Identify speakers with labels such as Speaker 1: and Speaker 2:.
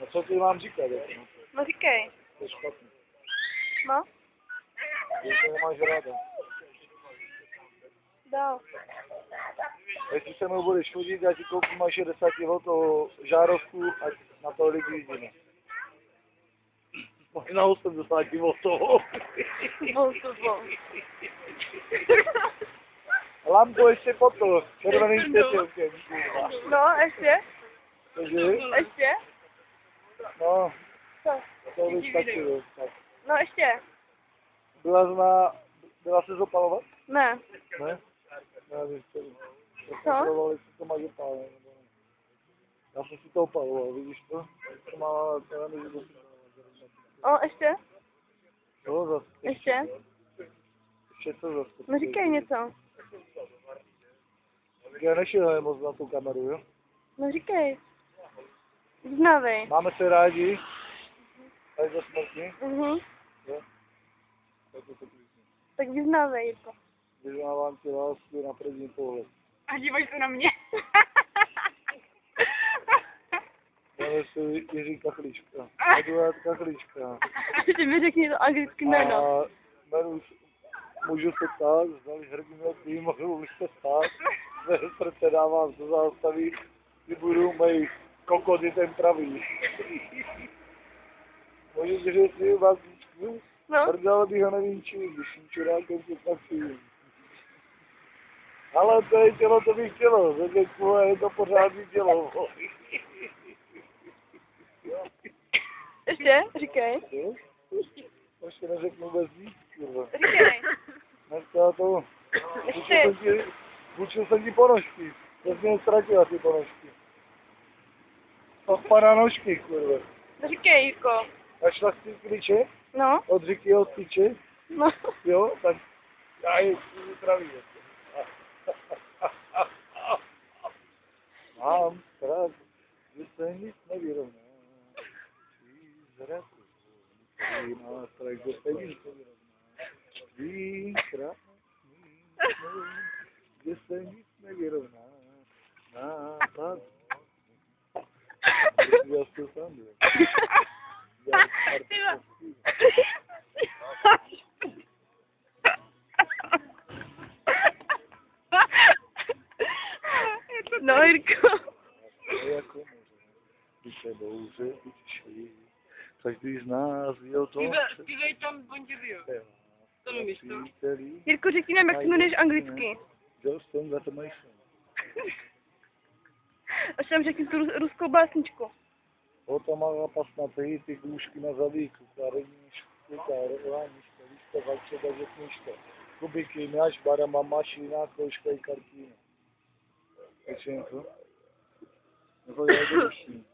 Speaker 1: No co ty mám říkat? Jako?
Speaker 2: No říkej.
Speaker 1: To je špatný.
Speaker 2: No,
Speaker 1: Že to nemáš ráda.
Speaker 2: dál.
Speaker 1: Jestli se mnou budeš chodit, já ti koupím až 60 kg toho žárovku, ať na to lidi vidíme. Možná 80 kg toho.
Speaker 2: Voltovo.
Speaker 1: Lampu ještě potom, červeným světilkem.
Speaker 2: No, ještě?
Speaker 1: Takže,
Speaker 2: Ještě?
Speaker 1: no,
Speaker 2: Co?
Speaker 1: to by stačilo. Tak.
Speaker 2: No, ještě?
Speaker 1: Byla se zopalovat?
Speaker 2: Ne.
Speaker 1: Ne? Já bych chtěl.
Speaker 2: Co?
Speaker 1: Jestli to máš opálené, nebo ne. Já jsem si to opaloval, vidíš to? To má, to nevím, že to
Speaker 2: O, ještě?
Speaker 1: co zase?
Speaker 2: Ještě?
Speaker 1: Ještě co zase?
Speaker 2: No, říkej něco.
Speaker 1: Já nešel moc na tu kameru, jo?
Speaker 2: No, říkej. Vyznávej.
Speaker 1: Máme se rádi? Až do smrti?
Speaker 2: Mhm.
Speaker 1: Jo? Tak je to klidně.
Speaker 2: Tak vyznávej, Jirko.
Speaker 1: Vyznávám ti lásku na první pohled.
Speaker 2: A dívaj se na mě.
Speaker 1: Jmenuji se Jiří Kachlička. Eduard Kachlička.
Speaker 2: Ještě mi řekni to anglické jméno.
Speaker 1: A můžu se ptát, zdali hrdinství mohu už se ptát. Své srdce dávám do zástavy, kdy budou mají kokody ten pravý. Můžeš říct si vazíčku?
Speaker 2: No.
Speaker 1: Prdel bych ho nevínčil, když jim čurákem se patří. Ale to je tělo, to bych chtělo. Řekl, je to pořádný tělo.
Speaker 2: Ještě? Říkej.
Speaker 1: Ještě neřeknu vůbec víc, kurva.
Speaker 2: Říkej.
Speaker 1: Dneska to...
Speaker 2: Ještě.
Speaker 1: Půjčil jsem ti ponožky. To jsi mě ztratila ty ponožky. To spadá nožky, kurva.
Speaker 2: Říkej, Jirko.
Speaker 1: A šla jsi ty klíče?
Speaker 2: No.
Speaker 1: Od říky od tyče?
Speaker 2: No.
Speaker 1: Jo, tak já je zdravím. Mám strach, že se nic nevyrovná. Zraku, nástroj, že se nic nevyrovná. Tvý krásný snů, že se nic nevyrovná. Nápad. Já jsem sám, jo.
Speaker 2: No, Jirko.
Speaker 1: Jako moře, když se bouře utiší, každý z nás ví o tom,
Speaker 3: Zpívej tam Bon Jovi. To nemíš to.
Speaker 2: Jirko, řekni nám, jak se jmenuješ anglicky.
Speaker 1: Johnston za to majsem.
Speaker 2: A ještě nám řekni tu ruskou básničku.
Speaker 1: O to má pasnaté, ty kůžky na zavíku, klarení, škuta, rovánička, líška, valčeda, žetnička, kubiky, мяч, barama, mašina, kroužka i kartína. Takže to? Nebo je jednodušší.